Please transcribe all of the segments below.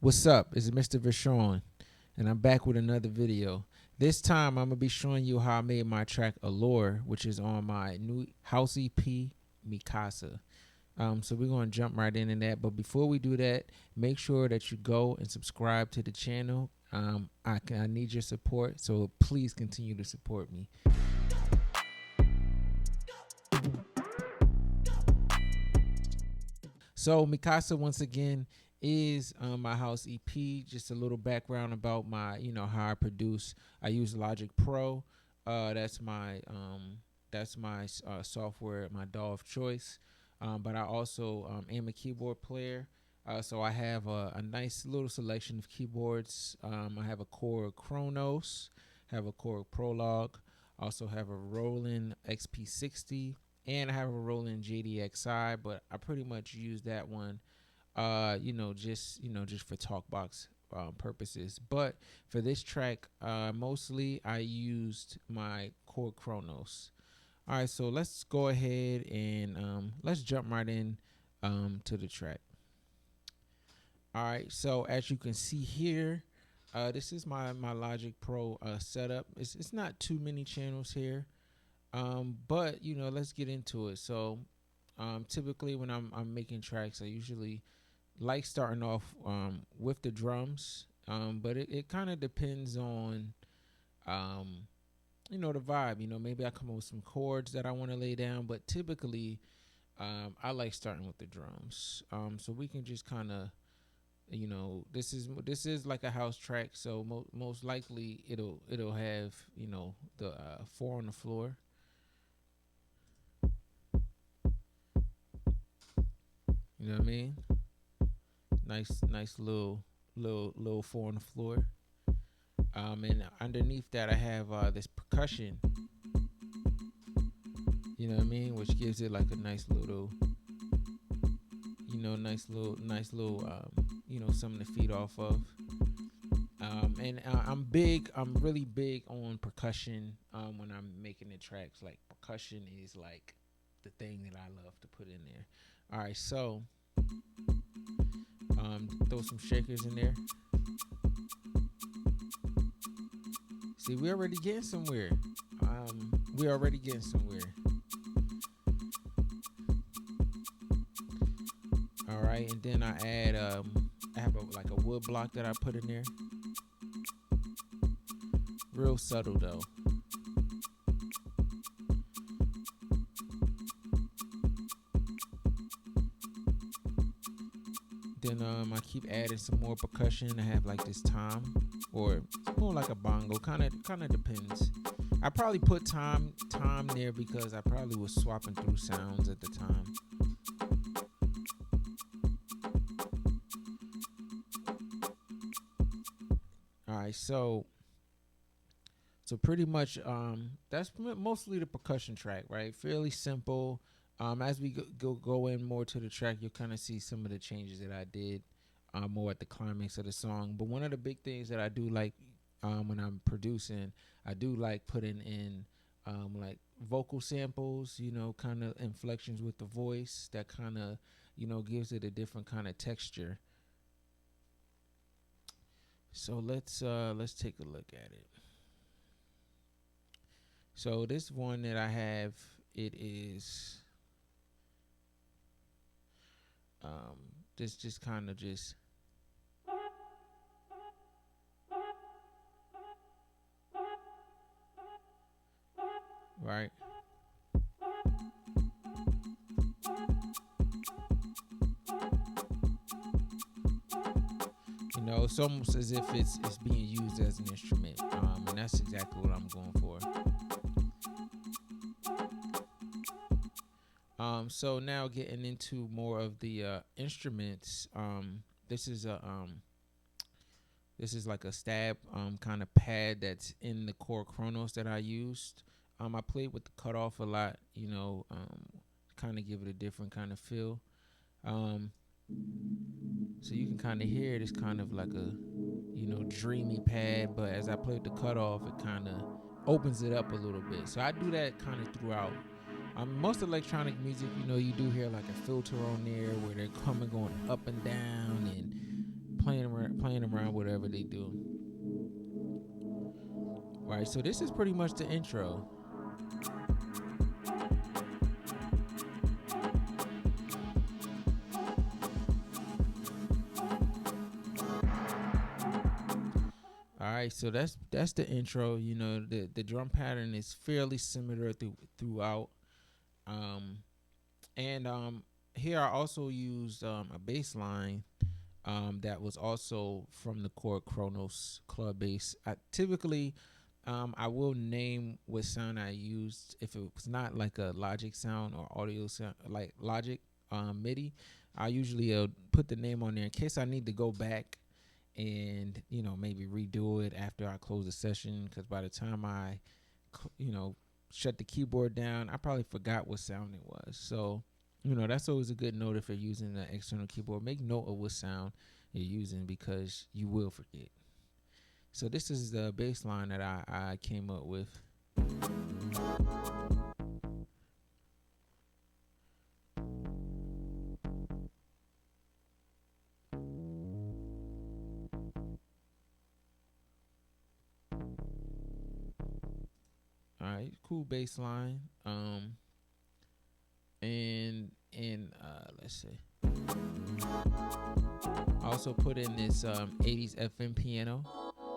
What's up? It's Mr. Vershawn, and I'm back with another video. This time, I'm going to be showing you how I made my track Allure, which is on my new house EP, Casa. So we're going to jump right into that. But before we do that, make sure that you go and subscribe to the channel. I need your support, so please continue to support me. So Mikasa, once again, is my house EP. Just a little background about my, how I produce. I use Logic Pro. That's my software, my DAW of choice. But I also am a keyboard player. So I have a nice little selection of keyboards. I have a Core Kronos, have a Core Prologue, also have a Roland XP60, and I have a Roland JDXI. But I pretty much use that one, just for talkbox purposes. But for this track, mostly I used my Core Kronos. All right, so let's go ahead and let's jump right in to the track. All right, so as you can see here, this is my Logic Pro setup. It's not too many channels here, but let's get into it. So typically when I'm making tracks, I usually like starting off with the drums, but it kind of depends on the vibe. Maybe I come up with some chords that I want to lay down, but typically I like starting with the drums. So we can just kind of, this is like a house track, so most likely it'll have the 4 on the floor. You know what I mean? Nice little 4 on the floor. And underneath that I have this percussion. You know what I mean? Which gives it like a nice little something to feed off of. And I'm really big on percussion when I'm making the tracks. Like, percussion is like the thing that I love to put in there. All right, so throw some shakers in there. See, we already getting somewhere. All right, and then I add I have a wood block that I put in there. Real subtle though. Then I keep adding some more percussion. I have like this tom, or more like a bongo. Kind of depends. I probably put tom there because I probably was swapping through sounds at the time. All right, so pretty much that's mostly the percussion track, right? Fairly simple. As we go in more to the track, you'll kind of see some of the changes that I did more at the climax of the song. But one of the big things that I do like when I'm producing, I do like putting in like vocal samples, kind of inflections with the voice that kind of, gives it a different kind of texture. So let's take a look at it. So this one that I have, it is this just kind of just right. It's almost as if it's being used as an instrument, and that's exactly what I'm going for. So now getting into more of the instruments. This is like a stab kind of pad that's in the Core Kronos that I used. I played with the cutoff a lot, kind of give it a different kind of feel. So you can kind of hear it. It's kind of like a dreamy pad, but as I play with the cutoff, it kind of opens it up a little bit. So I do that kind of throughout. Most electronic music, you do hear like a filter on there where they're going up and down and playing around whatever they do. Right, so this is pretty much the intro. All right, so that's the intro. You know, the drum pattern is fairly similar throughout. Um, and here I also used a bass line that was also from the Chord Kronos club bass. I will name what sound I used if it was not like a Logic sound or audio sound like Logic MIDI. I usually put the name on there in case I need to go back and maybe redo it after I close the session, because by the time I shut the keyboard down, I probably forgot what sound it was. So that's always a good note if you're using the external keyboard. Make note of what sound you're using because you will forget. So this is the bass line that I came up with. All right, cool bass line. And let's see. I also put in this 80s FM piano,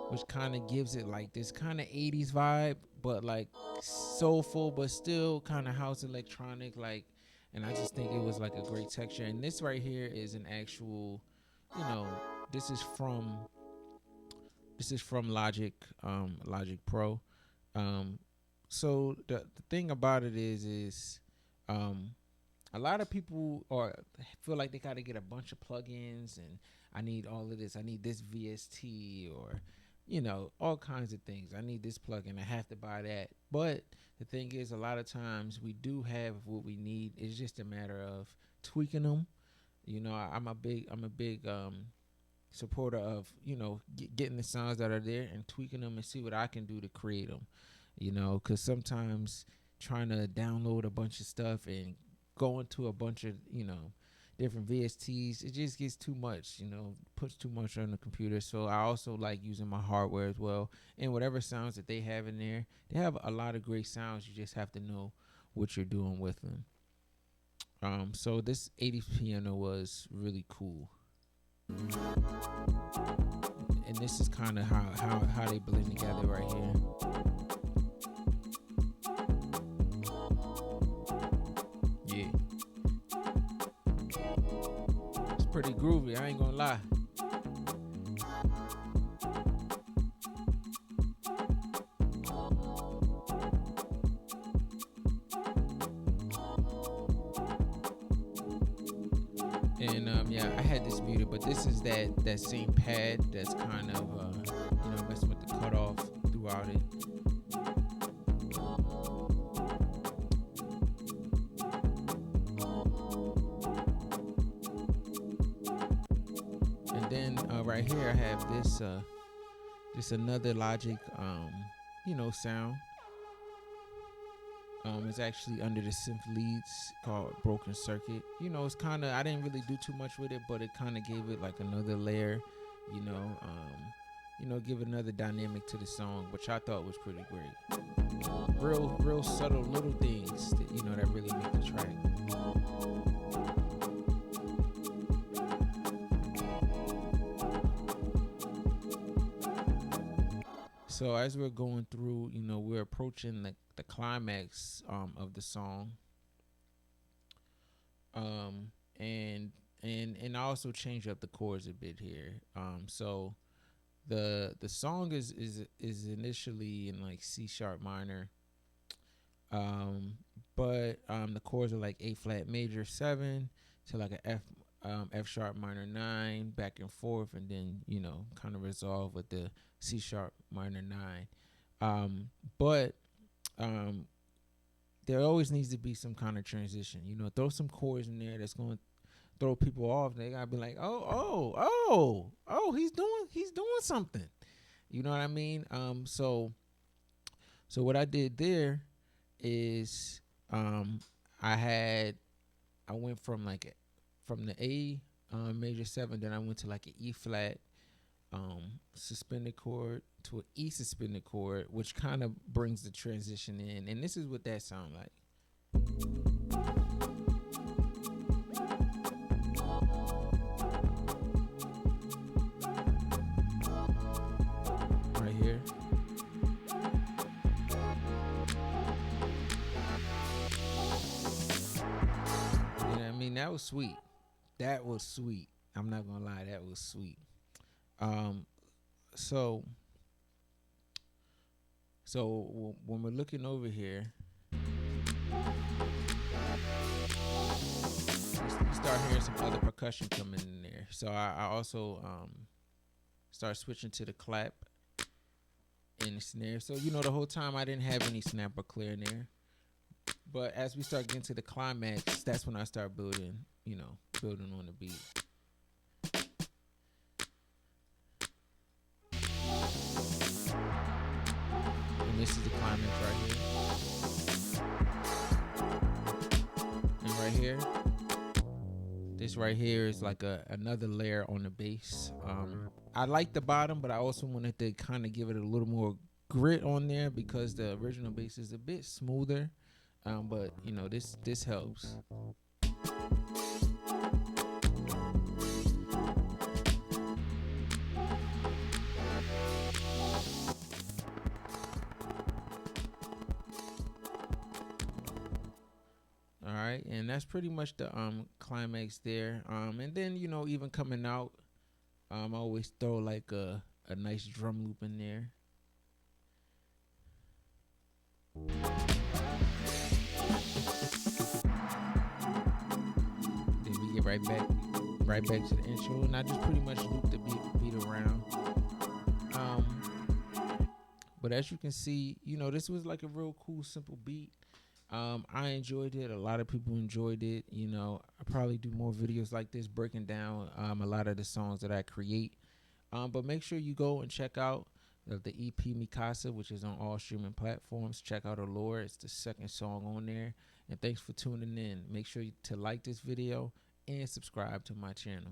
which kind of gives it like this kind of 80s vibe, but like soulful, but still kind of house electronic. Like, and I just think it was like a great texture. And this right here is an actual, this is from Logic, Logic Pro. So the thing about it is a lot of people feel like they got to get a bunch of plugins, and I need all of this. I need this VST, or all kinds of things. I need this plugin. I have to buy that. But the thing is, a lot of times we do have what we need. It's just a matter of tweaking them. I'm a big supporter of getting the sounds that are there and tweaking them and see what I can do to create them. Because sometimes trying to download a bunch of stuff and go into a bunch of different VSTs, it just gets too much. Puts too much on the computer. So I also like using my hardware as well, and whatever sounds that they have in there. They have a lot of great sounds. You just have to know what you're doing with them. So this 80s piano was really cool. And this is kind of how they blend together right here. Yeah, it's pretty groovy, I ain't gonna lie. And yeah, I had this muted, but this is that same pad that's kind of messing with the cutoff throughout it. And then right here I have this just another Logic sound. It's actually under the synth leads called Broken Circuit. It's kind of, I didn't really do too much with it, but it kind of gave it like another layer, give another dynamic to the song, which I thought was pretty great. Real subtle little things that that really make the track. So as we're going through, we're approaching the climax of the song. And I also change up the chords a bit here. So the song is initially in like C sharp minor. But the chords are like A flat major 7 to like a F sharp minor 9, back and forth, and then kind of resolve with the C sharp minor 9. But there always needs to be some kind of transition. Throw some chords in there that's going to throw people off. They gotta be like, oh, he's doing something. You know what I mean? So what I did there is I went from the A major 7, then I went to like an E flat, suspended chord to an E suspended chord, which kind of brings the transition in. And this is what that sound like. Right here. Yeah, I mean, that was sweet. That was sweet. I'm not gonna lie, that was sweet. Um, so when we're looking over here, you start hearing some other percussion coming in there. So I also start switching to the clap and the snare. So the whole time I didn't have any snap or clear in there. But as we start getting to the climax, that's when I start building, building on the beat. And this is the climax right here. And right here, this right here is like another layer on the bass. I like the bottom, but I also wanted to kind of give it a little more grit on there because the original bass is a bit smoother. But this helps. All right, and that's pretty much the climax there. And then even coming out, I always throw like a nice drum loop in there. Then we get right back to the intro, and I just pretty much loop the beat around. But as you can see, this was like a real cool, simple beat. I enjoyed it. A lot of people enjoyed it. I probably do more videos like this breaking down a lot of the songs that I create. But make sure you go and check out the EP Casa, which is on all streaming platforms. Check out Allure. It's the second song on there. And thanks for tuning in. Make sure to like this video and subscribe to my channel.